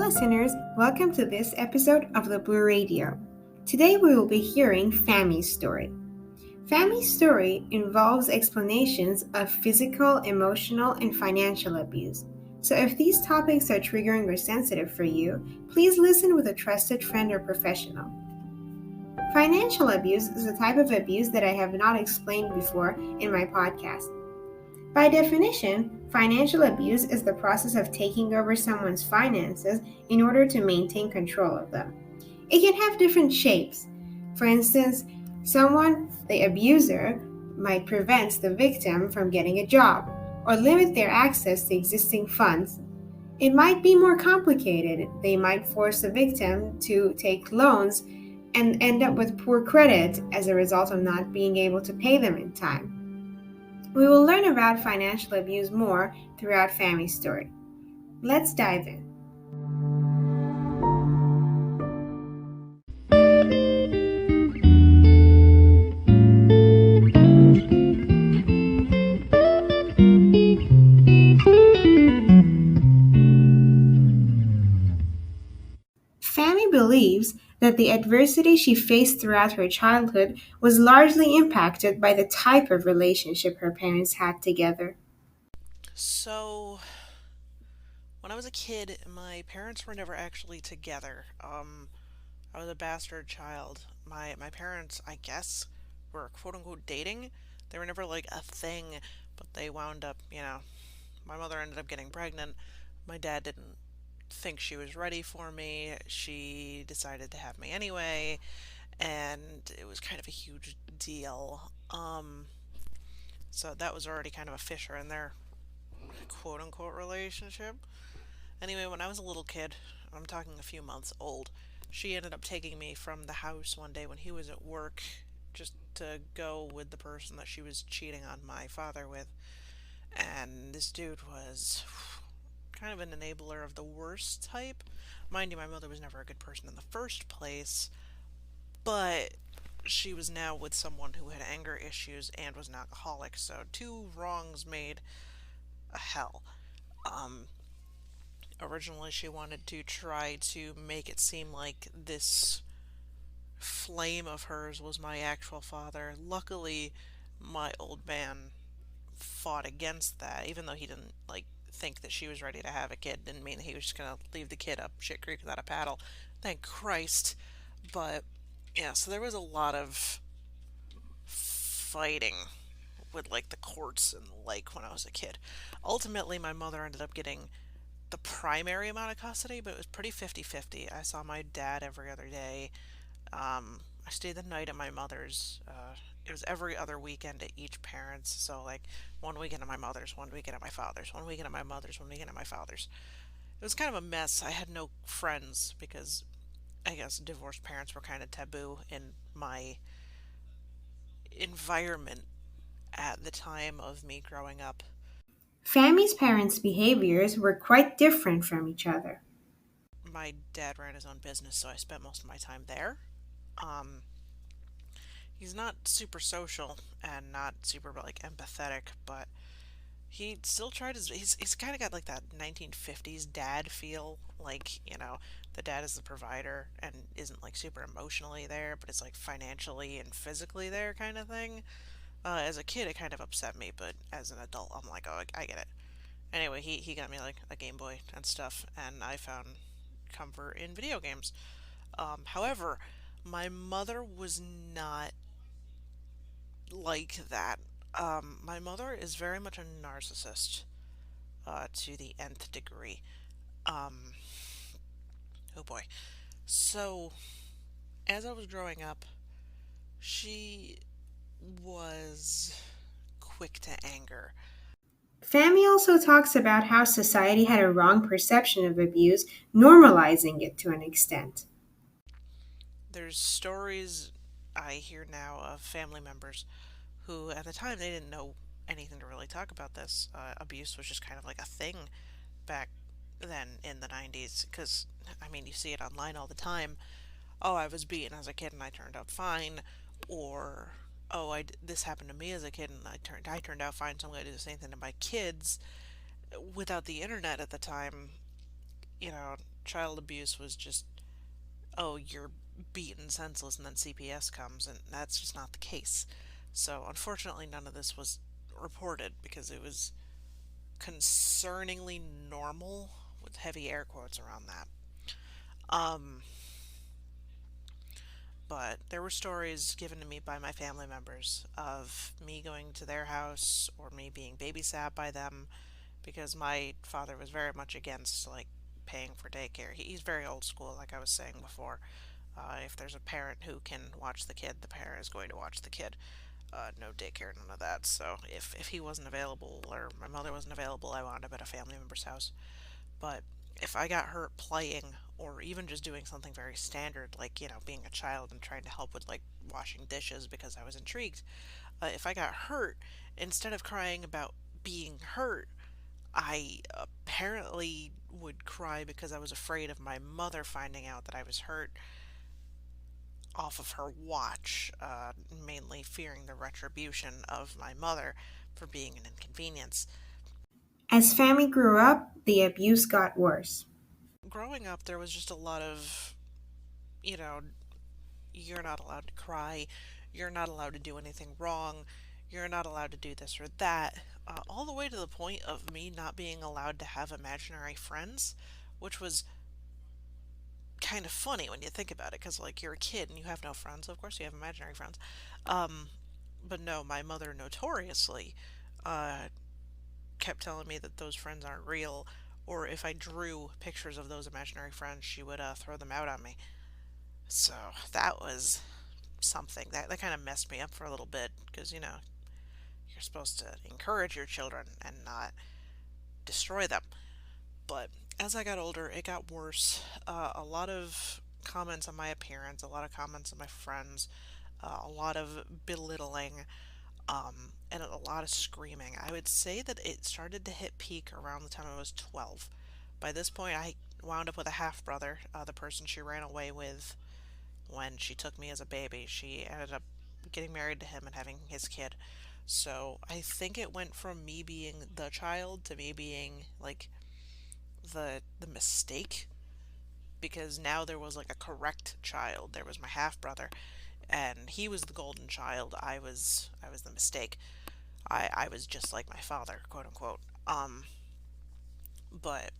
listeners, welcome to this episode of the Blue Radio. Today we will be hearing Fami's story. Fami's story involves explanations of physical, emotional, and financial abuse. So if these topics are triggering or sensitive for you, please listen with a trusted friend or professional. Financial abuse is a type of abuse that I have not explained before in my podcast. By definition, financial abuse is the process of taking over someone's finances in order to maintain control of them. It can have different shapes. For instance, the abuser, might prevent the victim from getting a job or limit their access to existing funds. It might be more complicated. They might force the victim to take loans and end up with poor credit as a result of not being able to pay them in time. We will learn about financial abuse more throughout Fami's story. Let's dive in. Fami believes that the adversity she faced throughout her childhood was largely impacted by the type of relationship her parents had together. So, when I was a kid, my parents were never actually together. I was a bastard child. My parents, I guess, were quote unquote dating. They were never like a thing, but they wound up, my mother ended up getting pregnant. My dad didn't think she was ready for me. She decided to have me anyway, and it was kind of a huge deal. So that was already kind of a fissure in their quote unquote relationship. Anyway, when I was a little kid, I'm talking a few months old, she ended up taking me from the house one day when he was at work just to go with the person that she was cheating on my father with. And this dude was kind of an enabler of the worst type. Mind you, my mother was never a good person in the first place, but she was now with someone who had anger issues and was an alcoholic, so two wrongs made a hell. Um, Originally, she wanted to try to make it seem like this flame of hers was my actual father. Luckily, my old man fought against that, even though he didn't think that she was ready to have a kid. Didn't mean that he was just gonna leave the kid up shit creek without a paddle. Thank Christ. But yeah, so there was a lot of fighting with the courts and when I was a kid. Ultimately, my mother ended up getting the primary amount of custody, but it was pretty 50-50. I saw my dad every other day. I stayed the night at my mother's. It was every other weekend at each parent's. So, one weekend at my mother's, one weekend at my father's, one weekend at my mother's, one weekend at my father's. It was kind of a mess. I had no friends because I guess divorced parents were kind of taboo in my environment at the time of me growing up. Fami's parents' behaviors were quite different from each other. My dad ran his own business, so I spent most of my time there. Um, he's not super social and not super empathetic, but he still tried his. He's kind of got that 1950s dad feel. The dad is the provider and isn't super emotionally there, but it's financially and physically there kind of thing. As a kid, it kind of upset me, but as an adult, I'm like, oh, I get it. Anyway, he got me a Game Boy and stuff, and I found comfort in video games. However, my mother was not like that. My mother is very much a narcissist to the nth degree. Um, oh boy. So, as I was growing up, she was quick to anger. Fami also talks about how society had a wrong perception of abuse, normalizing it to an extent. There's stories I hear now of family members who, at the time, they didn't know anything to really talk about this. Abuse was just kind of a thing back then in the 90s because, I mean, you see it online all the time. Oh, I was beaten as a kid and I turned out fine, or oh, this happened to me as a kid and I turned out fine, so I'm going to do the same thing to my kids. Without the internet at the time, you know, child abuse was just, oh, you're beaten senseless and then CPS comes, and that's just not the case. So, unfortunately, none of this was reported because it was concerningly normal, with heavy air quotes around that. Um, but there were stories given to me by my family members of me going to their house or me being babysat by them because my father was very much against like paying for daycare. He's very old school, like I was saying before. If there's a parent who can watch the kid, the parent is going to watch the kid. No daycare, none of that. So if he wasn't available or my mother wasn't available, I wound up at a family member's house. But if I got hurt playing or even just doing something very standard, like, being a child and trying to help with like washing dishes because I was intrigued, if I got hurt, instead of crying about being hurt, I apparently would cry because I was afraid of my mother finding out that I was hurt off of her watch, mainly fearing the retribution of my mother for being an inconvenience. As family grew up, the abuse got worse. Growing up, there was just a lot of, you know, you're not allowed to cry, you're not allowed to do anything wrong, you're not allowed to do this or that, all the way to the point of me not being allowed to have imaginary friends, which was kind of funny when you think about it, because like you're a kid and you have no friends, of course you have imaginary friends. Um, but no, my mother notoriously uh, kept telling me that those friends aren't real, or if I drew pictures of those imaginary friends, she would throw them out on me. So that was something that kind of messed me up for a little bit because you're supposed to encourage your children and not destroy them. But as I got older, it got worse. A lot of comments on my appearance, a lot of comments on my friends, a lot of belittling, and a lot of screaming. I would say that it started to hit peak around the time I was 12. By this point, I wound up with a half brother, the person she ran away with when she took me as a baby. She ended up getting married to him and having his kid. So I think it went from me being the child to me being like the mistake, because now there was like a correct child. There was my half brother and he was the golden child. I was the mistake. I was just like my father, quote unquote. But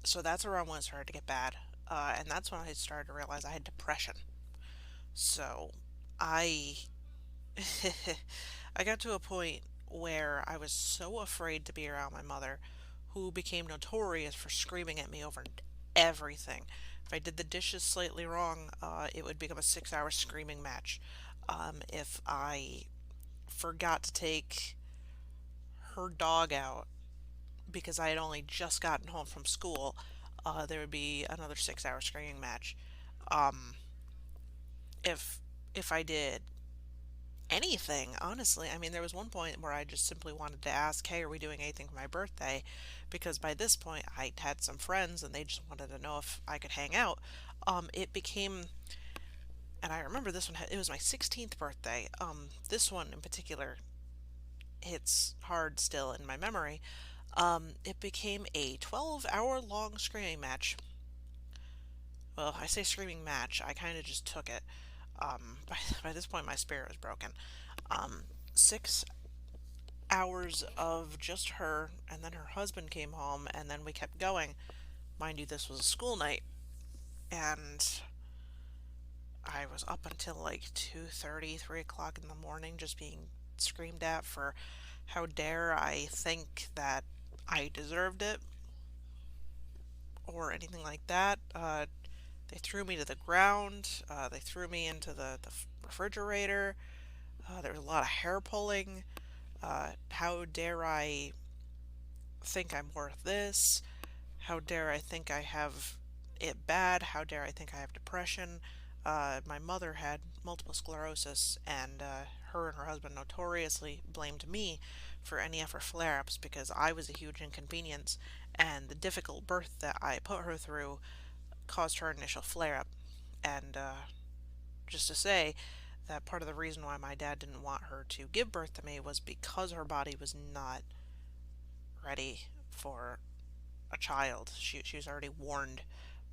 so that's around when it started to get bad. And that's when I started to realize I had depression. So I I got to a point where I was so afraid to be around my mother, who became notorious for screaming at me over everything. If I did the dishes slightly wrong, it would become a 6 hour screaming match. If I forgot to take her dog out because I had only just gotten home from school, there would be another 6 hour screaming match. Um, if if I did anything, honestly. I mean, there was one point where I just simply wanted to ask, hey, are we doing anything for my birthday? Because by this point, I had some friends and they just wanted to know if I could hang out. It became, and I remember this one, it was my 16th birthday. This one in particular hits hard still in my memory. It became a 12-hour long screaming match. Well, I say screaming match, I kind of just took it. By this point, my spirit was broken. 6 hours of just her, and then her husband came home, and then we kept going. Mind you, this was a school night, and I was up until like 2:30, 3 o'clock in the morning, just being screamed at for how dare I think that I deserved it, or anything like that. They threw me to the ground. They threw me into the refrigerator. There was a lot of hair pulling. How dare I think I'm worth this? How dare I think I have it bad? How dare I think I have depression? My mother had multiple sclerosis, and her and her husband notoriously blamed me for any of her flare ups because I was a huge inconvenience, and the difficult birth that I put her through caused her initial flare up. And just to say that part of the reason why my dad didn't want her to give birth to me was because her body was not ready for a child. She was already warned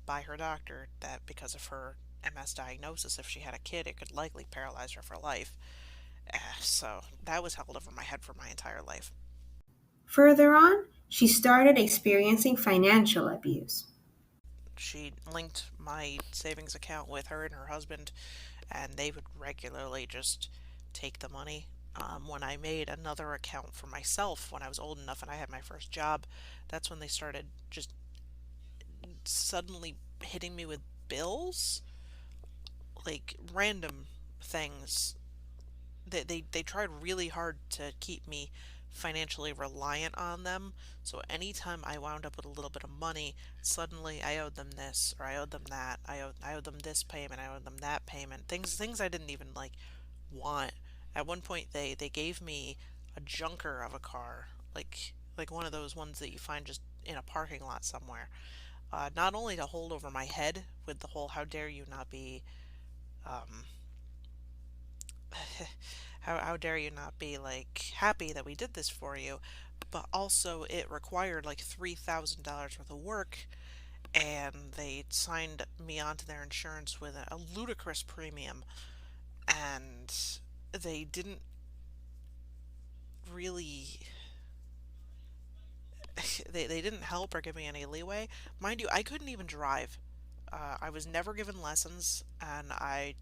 by her doctor that because of her MS diagnosis, if she had a kid, it could likely paralyze her for life. So that was held over my head for my entire life. Further on, she started experiencing financial abuse. She linked my savings account with her and her husband, and they would regularly just take the money. When I made another account for myself when I was old enough and I had my first job, that's when they started just suddenly hitting me with bills, like random things. They tried really hard to keep me financially reliant on them. So anytime I wound up with a little bit of money, suddenly I owed them this or I owed them that. I owed them this payment, I owed them that payment. Things I didn't even like want. At one point they gave me a junker of a car, like one of those ones that you find just in a parking lot somewhere. Not only to hold over my head with the whole "How dare you not be um, how dare you not be like happy that we did this for you," but also it required like $3,000 worth of work, and they signed me onto their insurance with a ludicrous premium, and they didn't really they didn't help or give me any leeway. Mind you, I couldn't even drive. I was never given lessons, and I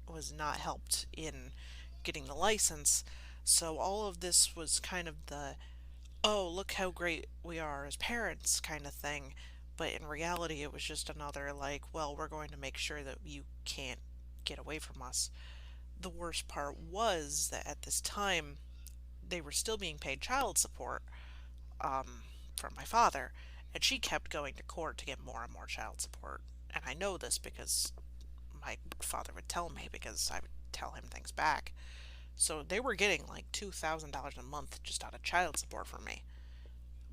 was not helped in getting the license. So all of this was kind of the, oh, look how great we are as parents kind of thing. But in reality, it was just another, like, well, we're going to make sure that you can't get away from us. The worst part was that at this time, they were still being paid child support um, from my father, and she kept going to court to get more and more child support. And I know this because my father would tell me, because I would tell him things back. So they were getting like $2,000 a month just out of child support from me.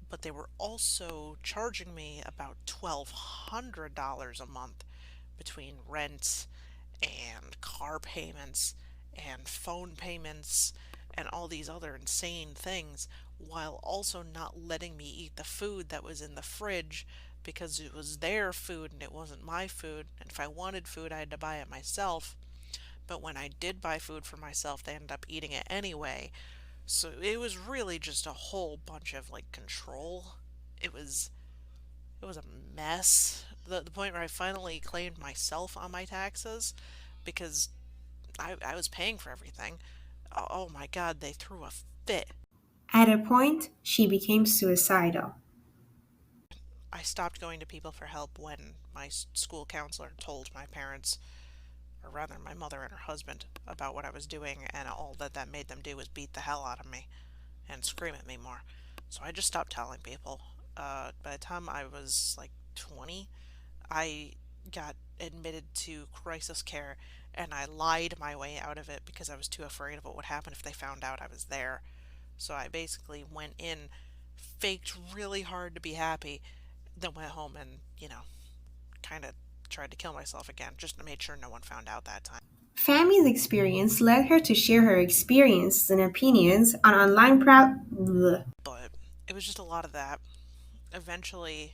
But they were also charging me about $1,200 a month between rent and car payments and phone payments and all these other insane things, while also not letting me eat the food that was in the fridge because it was their food and it wasn't my food. And if I wanted food, I had to buy it myself. But when I did buy food for myself, they ended up eating it anyway. So it was really just a whole bunch of like control. It was it was a mess. The point where I finally claimed myself on my taxes because I was paying for everything. Oh my god, they threw a fit. At a point, she became suicidal. I stopped going to people for help when my school counselor told my parents, or rather my mother and her husband, about what I was doing, and all that made them do was beat the hell out of me and scream at me more. So I just stopped telling people. By the time I was like 20, I got admitted to crisis care, and I lied my way out of it because I was too afraid of what would happen if they found out I was there. So I basically went in, faked really hard to be happy, then went home and, kind of tried to kill myself again, just to make sure no one found out that time. Family's experience led her to share her experiences and opinions on online But it was just a lot of that. Eventually,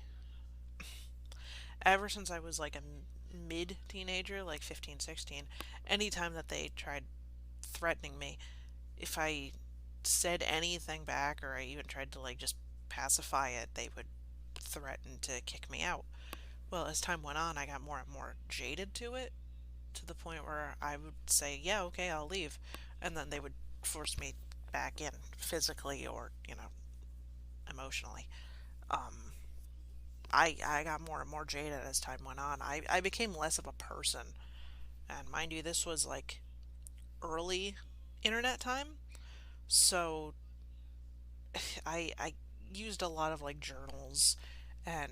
ever since I was like a mid teenager, like 15, 16, anytime that they tried threatening me, if I said anything back or I even tried to like just pacify it, they would threaten to kick me out. Well, as time went on, I got more and more jaded to it, to the point where I would say, yeah, okay, I'll leave. And then they would force me back in physically or, emotionally. Um, I got more and more jaded as time went on. I became less of a person. And mind you, this was like early internet time. So I used a lot of like journals and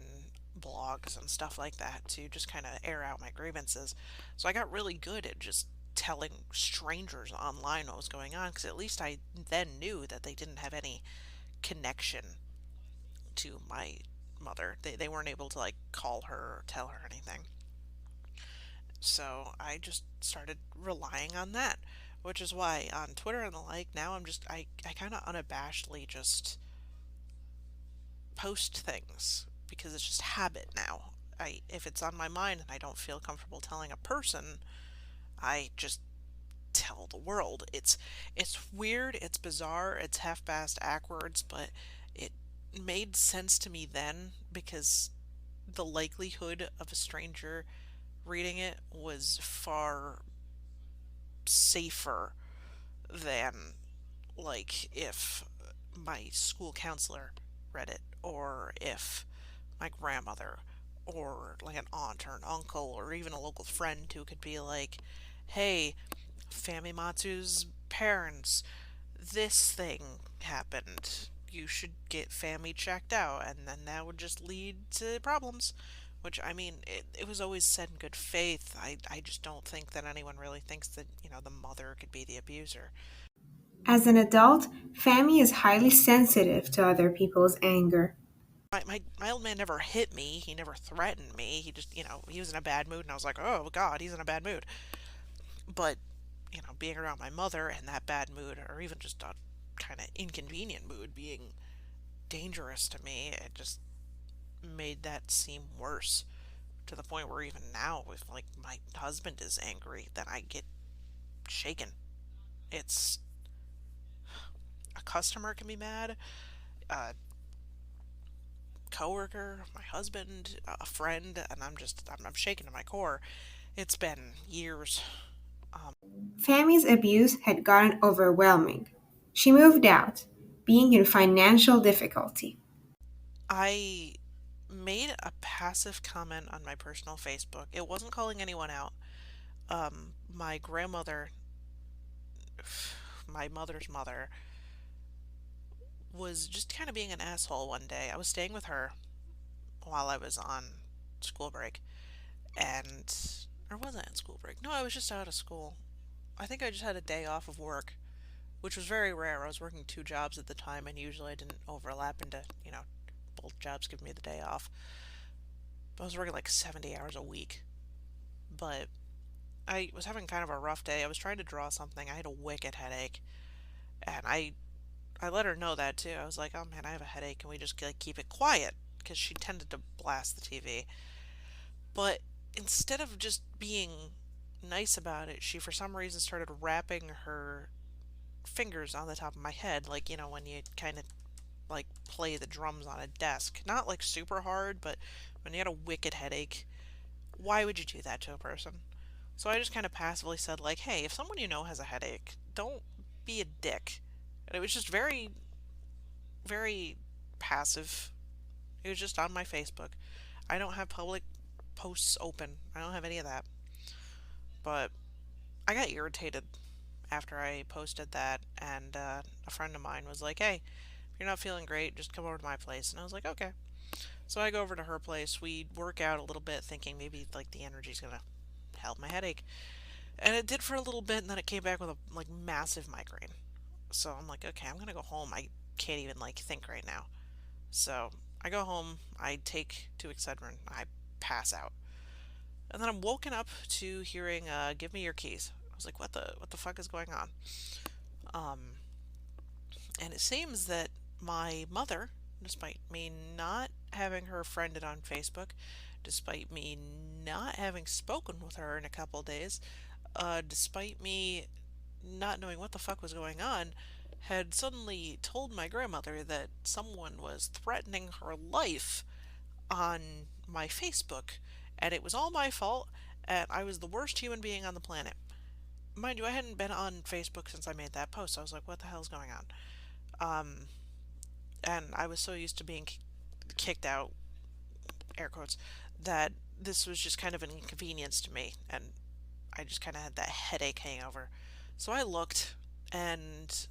blogs and stuff like that to just kind of air out my grievances. So I got really good at just telling strangers online what was going on because at least I then knew that they didn't have any connection to my mother. They weren't able to like call her or tell her anything. So I just started relying on that, which is why on Twitter and the like, now I kind of unabashedly just post things. because it's just habit now. If it's on my mind and I don't feel comfortable telling a person, I just tell the world. It's weird, it's bizarre, it's half-assed backwards, but it made sense to me then because the likelihood of a stranger reading it was far safer than like if my school counselor read it or if my grandmother or like an aunt or an uncle or even a local friend who could be like, hey, Fami Matsu's parents, this thing happened. You should get Fami checked out, and then that would just lead to problems. Which, I mean, it was always said in good faith. I just don't think that anyone really thinks that, the mother could be the abuser. As an adult, Fami is highly sensitive to other people's anger. My old man never hit me. He never threatened me. He just, he was in a bad mood, and I was like, oh, God, he's in a bad mood. But, being around my mother and that bad mood, or even just a kind of inconvenient mood being dangerous to me, it just made that seem worse to the point where even now, if like my husband is angry, then I get shaken. It's a customer can be mad, a coworker, my husband, a friend, and I'm shaken to my core. It's been years. Fami's abuse had gotten overwhelming. She moved out, being in financial difficulty. I made a passive comment on my personal Facebook. It wasn't calling anyone out. My grandmother, my mother's mother, was just kind of being an asshole one day. I was staying with her while I was on school break, and or was I on school break? No, I was just out of school. I think I just had a day off of work, which was very rare. I was working two jobs at the time, and usually I didn't overlap into, both jobs give me the day off. But I was working like 70 hours a week. But I was having kind of a rough day. I was trying to draw something. I had a wicked headache, and I let her know that too. I was like, "Oh man, I have a headache. Can we just like keep it quiet?" Because she tended to blast the TV. But instead of just being nice about it, she for some reason started wrapping her fingers on the top of my head, like when you kind of like play the drums on a desk. Not like super hard, but when you had a wicked headache, why would you do that to a person? So I just kind of passively said like, "Hey, if someone you know has a headache, don't be a dick." And it was just very, very passive. It was just on my Facebook. I don't have public posts open. I don't have any of that. But I got irritated after I posted that, and a friend of mine was like, "Hey, if you're not feeling great, just come over to my place." And I was like, "Okay." So I go over to her place. We work out a little bit, thinking maybe like the energy's gonna help my headache, and it did for a little bit, and then it came back with a like massive migraine. So I'm like, okay, I'm gonna go home. I can't even like think right now. So I go home. I take two Excedrin. I pass out, and then I'm woken up to hearing, "Give me your keys." I was like, what the fuck is going on? Um, and it seems that my mother, despite me not having her friended on Facebook, despite me not having spoken with her in a couple days, despite me not knowing what the fuck was going on, had suddenly told my grandmother that someone was threatening her life on my Facebook, and it was all my fault, and I was the worst human being on the planet. Mind you, I hadn't been on Facebook since I made that post. I was like, what the hell's going on? Um, and I was so used to being kicked out, air quotes, that this was just kind of an inconvenience to me, and I just kind of had that headache hangover. So I looked, and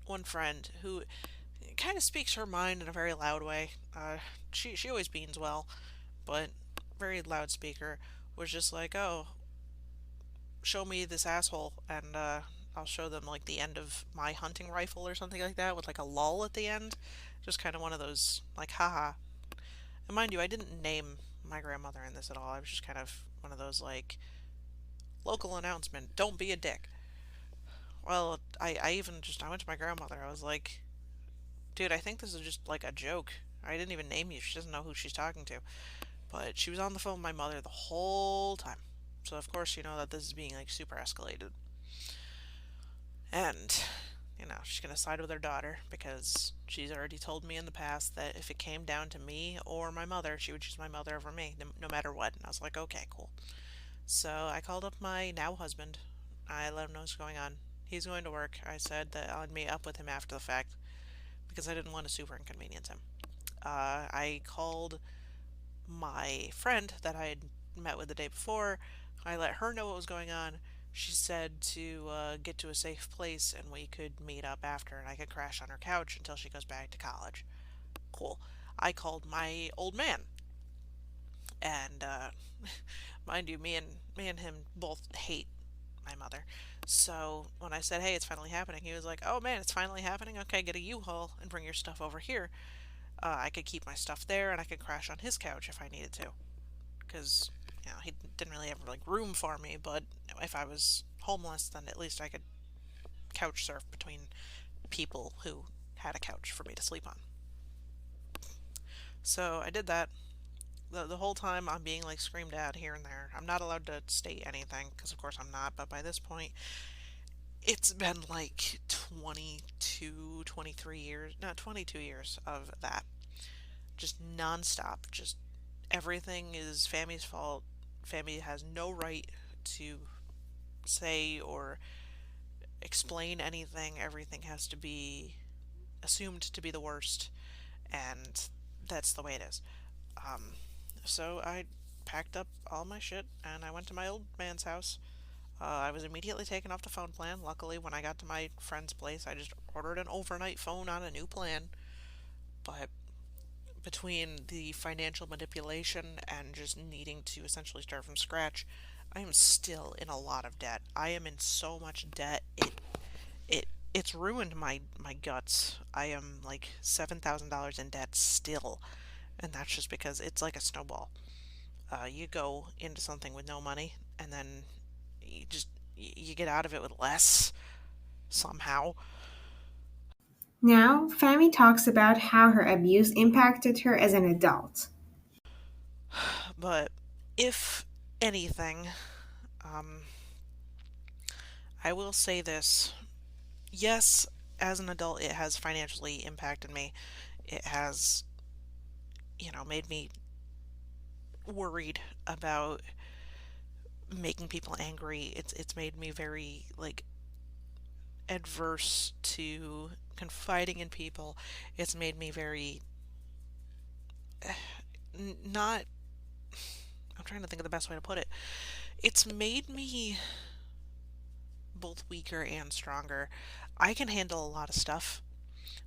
one friend who kind of speaks her mind in a very loud way, she always means well, but very loud speaker, was just like, "Oh, show me this asshole," and I'll show them like the end of my hunting rifle or something like that with like a lull at the end. Just kind of one of those like, haha. And mind you, I didn't name my grandmother in this at all. I was just kind of one of those like local announcement, don't be a dick. Well, I even just I went to my grandmother. I was like, "Dude, I think this is just like a joke. I didn't even name you. She doesn't know who she's talking to. But she was on the phone with my mother the whole time. So of course you know that this is being like super escalated. And she's gonna side with her daughter because she's already told me in the past that if it came down to me or my mother, she would choose my mother over me, no matter what. And I was like, okay, cool. So I called up my now husband. I let him know what's going on. He's going to work. I said that I'd meet up with him after the fact because I didn't want to super inconvenience him. I called my friend that I had met with the day before. I let her know what was going on. She said to get to a safe place and we could meet up after and I could crash on her couch until she goes back to college. Cool. I called my old man and mind you, me and him both hate my mother. So when I said, "Hey, it's finally happening," he was like, "Oh man, it's finally happening. Okay, get a U-Haul and bring your stuff over here. I could keep my stuff there, and I could crash on his couch if I needed to, because he didn't really have like room for me. But if I was homeless, then at least I could couch surf between people who had a couch for me to sleep on." So I did that. The whole time I'm being like screamed at here and there. I'm not allowed to state anything because of course I'm not, but by this point it's been like 22, 23 years, no, 22 years of that. Just nonstop. Just everything is Family's fault. Family has no right to say or explain anything. Everything has to be assumed to be the worst, and that's the way it is. Um, so I packed up all my shit and I went to my old man's house. I was immediately taken off the phone plan. Luckily, when I got to my friend's place, I just ordered an overnight phone on a new plan. But between the financial manipulation and just needing to essentially start from scratch, I am still in a lot of debt. I am in so much debt. It's ruined my guts. I am like $7,000 in debt still, and that's just because it's like a snowball. You go into something with no money, and then you get out of it with less somehow. Now, Fami talks about how her abuse impacted her as an adult. But if anything, um, I will say this. Yes, as an adult, it has financially impacted me. It has, made me worried about making people angry. It's made me very like adverse to confiding in people. It's made me very not. I'm trying to think of the best way to put it. It's made me both weaker and stronger. I can handle a lot of stuff,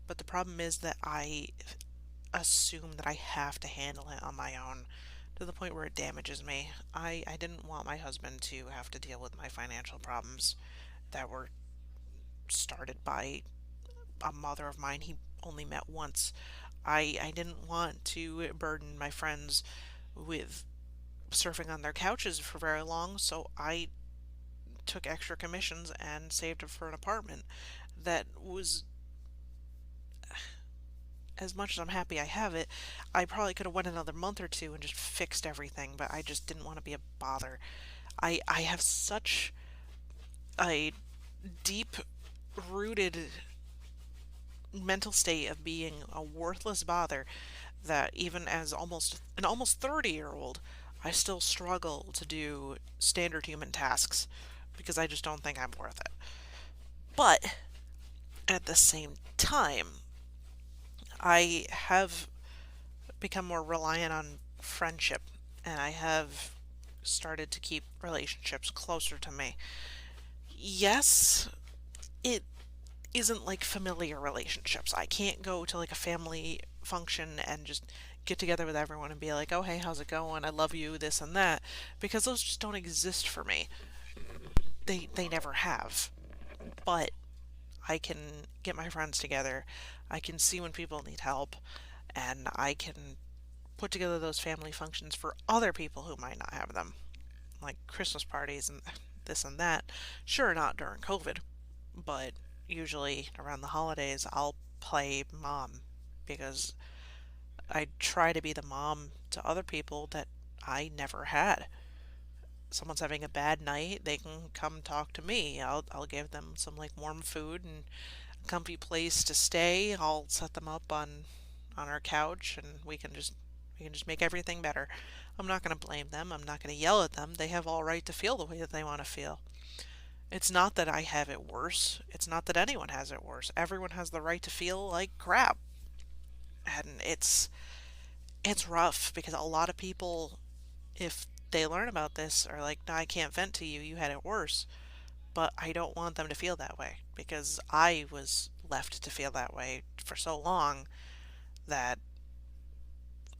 but the problem is that I assume that I have to handle it on my own to the point where it damages me. I didn't want my husband to have to deal with my financial problems that were started by a mother of mine he only met once. I didn't want to burden my friends with surfing on their couches for very long, so I took extra commissions and saved up for an apartment that was, as much as I'm happy I have it, I probably could have went another month or two and just fixed everything, but I just didn't want to be a bother. I have such a deep rooted mental state of being a worthless bother that even as almost 30-year-old, I still struggle to do standard human tasks because I just don't think I'm worth it. But at the same time, I have become more reliant on friendship and I have started to keep relationships closer to me. Yes, it isn't like familiar relationships. I can't go to like a family function and just get together with everyone and be like, "Oh, hey, how's it going? I love you, this and that," because those just don't exist for me. They never have. But I can get my friends together. I can see when people need help and I can put together those family functions for other people who might not have them, like Christmas parties and this and that. Sure, not during COVID, but usually around the holidays I'll play mom because I try to be the mom to other people that I never had. Someone's having a bad night, they can come talk to me. I'll give them some like warm food and a comfy place to stay. I'll set them up on our couch and we can just make everything better. I'm not going to blame them. I'm not going to yell at them. They have all right to feel the way that they want to feel. It's not that I have it worse. It's not that anyone has it worse. Everyone has the right to feel like crap. And it's rough because a lot of people, if they learn about this, are like, no, I can't vent to you. You had it worse. But I don't want them to feel that way because I was left to feel that way for so long that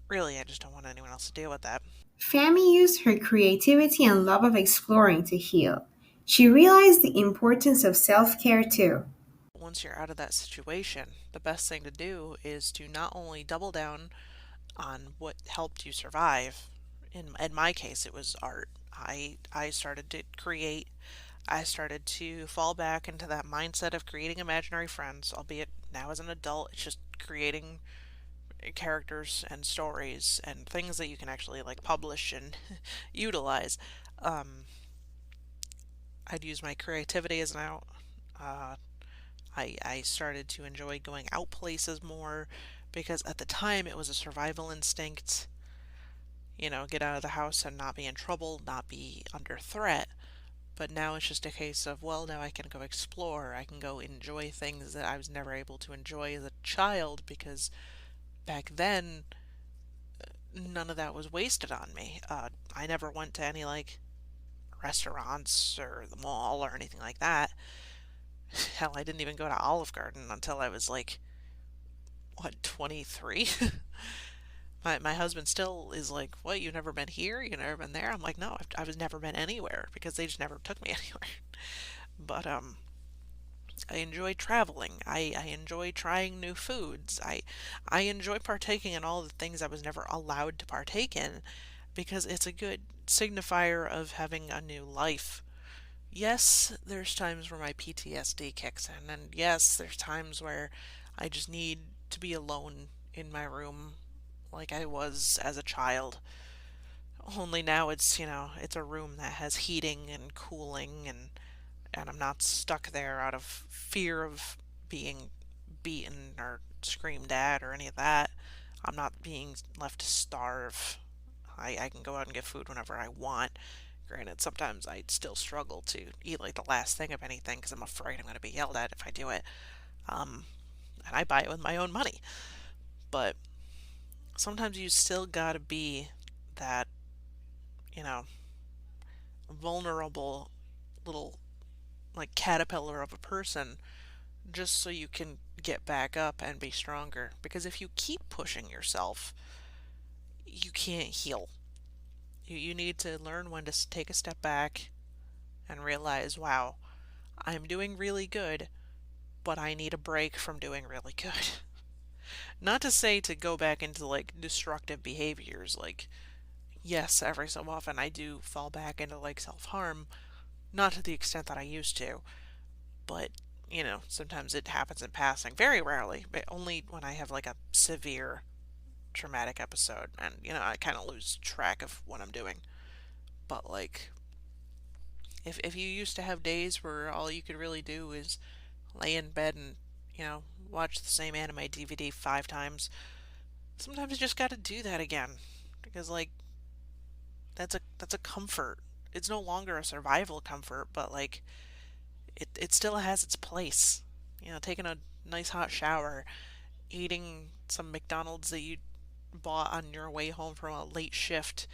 really I just don't want anyone else to deal with that. Fami used her creativity and love of exploring to heal. She realized the importance of self care too. Once you're out of that situation, the best thing to do is to not only double down on what helped you survive. In my case, it was art. I started to create. I started to fall back into that mindset of creating imaginary friends, albeit now as an adult, it's just creating characters and stories and things that you can actually like publish and utilize. Um, I'd use my creativity as an out. Uh, I started to enjoy going out places more because at the time it was a survival instinct. Get out of the house and not be in trouble, not be under threat. But now it's just a case of, well, now I can go explore. I can go enjoy things that I was never able to enjoy as a child because back then none of that was wasted on me. I never went to any like restaurants or the mall or anything like that. Hell, I didn't even go to Olive Garden until I was like, what, 23? My husband still is like, what, you've never been here? You've never been there? I'm like, no, I was never been anywhere because they just never took me anywhere. But I enjoy traveling. I enjoy trying new foods. I enjoy partaking in all the things I was never allowed to partake in because it's a good signifier of having a new life. Yes, there's times where my PTSD kicks in, and yes, there's times where I just need to be alone in my room like I was as a child. Only now it's a room that has heating and cooling and I'm not stuck there out of fear of being beaten or screamed at or any of that. I'm not being left to starve. I can go out and get food whenever I want. Granted, sometimes I still struggle to eat like the last thing of anything because I'm afraid I'm going to be yelled at if I do it. Um, and I buy it with my own money. But sometimes you still gotta be that, you know, vulnerable little like caterpillar of a person just so you can get back up and be stronger. Because if you keep pushing yourself, you can't heal. You need to learn when to take a step back and realize, wow, I'm doing really good, but I need a break from doing really good. Not to say to go back into like destructive behaviors, like, yes, every so often I do fall back into like self harm, not to the extent that I used to, but sometimes it happens in passing. Very rarely, but only when I have like a severe traumatic episode and I kind of lose track of what I'm doing. But like if you used to have days where all you could really do is lay in bed and watch the same anime DVD 5 times, sometimes you just got to do that again because like that's a comfort. It's no longer a survival comfort, but like it still has its place. Taking a nice hot shower, eating some McDonald's that you bought on your way home from a late shift,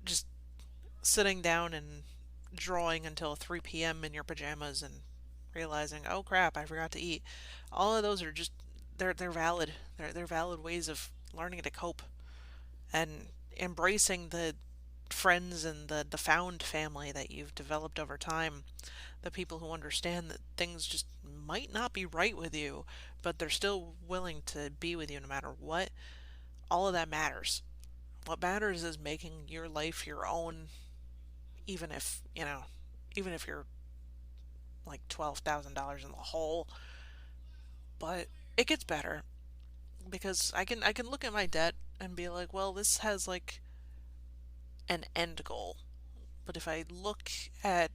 just sitting down and drawing until 3 p.m. in your pajamas and realizing, oh crap, I forgot to eat. All of those are just they're valid. They're valid ways of learning to cope and embracing the friends and the found family that you've developed over time, the people who understand that things just might not be right with you, but they're still willing to be with you no matter what. All of that matters. What matters is making your life your own, even if you're like $12,000 in the hole. But it gets better. because I can look at my debt and be like, well, this has like an end goal. But if I look at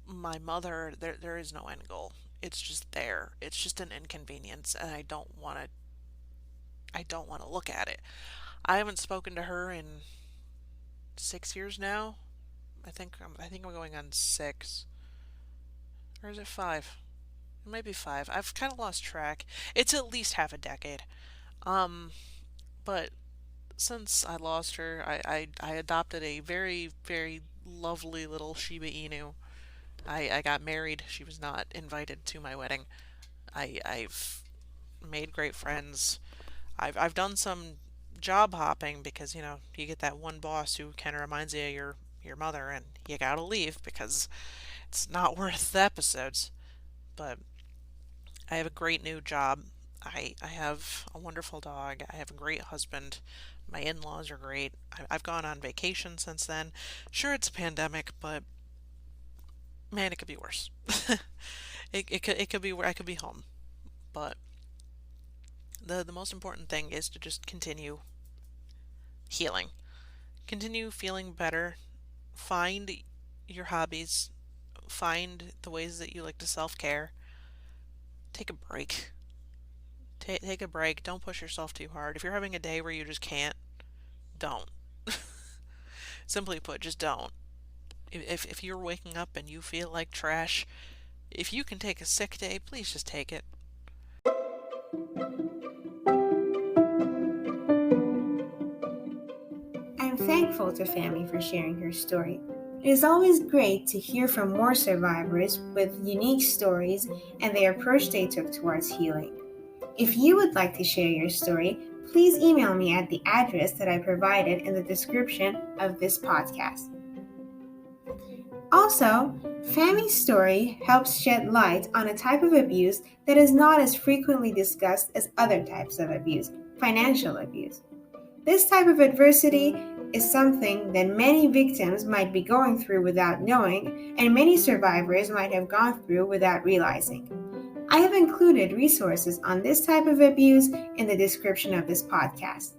my mother, there is no end goal. It's just there. It's just an inconvenience, and I don't want to look at it. I haven't spoken to her in 6 years now. I think I'm going on 6, or is it 5? It might be 5. I've kind of lost track. It's at least half a decade. Um, but since I lost her, I adopted a very, very lovely little Shiba Inu. I got married. She was not invited to my wedding. I've made great friends. I've done some job hopping because you get that one boss who kind of reminds you of your mother, and you gotta leave because it's not worth the episodes. But I have a great new job. I have a wonderful dog. I have a great husband. My in laws are great. I've gone on vacation since then. Sure, it's a pandemic, but man, it could be worse. It could be where I could be home. But the most important thing is to just continue healing. Continue feeling better. Find your hobbies. Find the ways that you like to self care. Take a break. Take a break. Don't push yourself too hard. If you're having a day where you just can't, don't. Simply put, just don't. If you're waking up and you feel like trash, if you can take a sick day, please just take it. I'm thankful to Family for sharing her story. It is always great to hear from more survivors with unique stories and the approach they took towards healing. If you would like to share your story, please email me at the address that I provided in the description of this podcast. Also, Fami's story helps shed light on a type of abuse that is not as frequently discussed as other types of abuse, financial abuse. This type of adversity is something that many victims might be going through without knowing, and many survivors might have gone through without realizing. I have included resources on this type of abuse in the description of this podcast.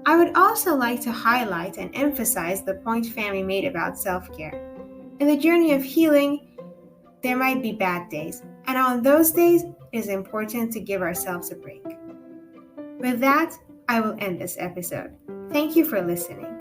I would also like to highlight and emphasize the point Fami made about self-care. In the journey of healing, there might be bad days, and on those days, it is important to give ourselves a break. With that, I will end this episode. Thank you for listening.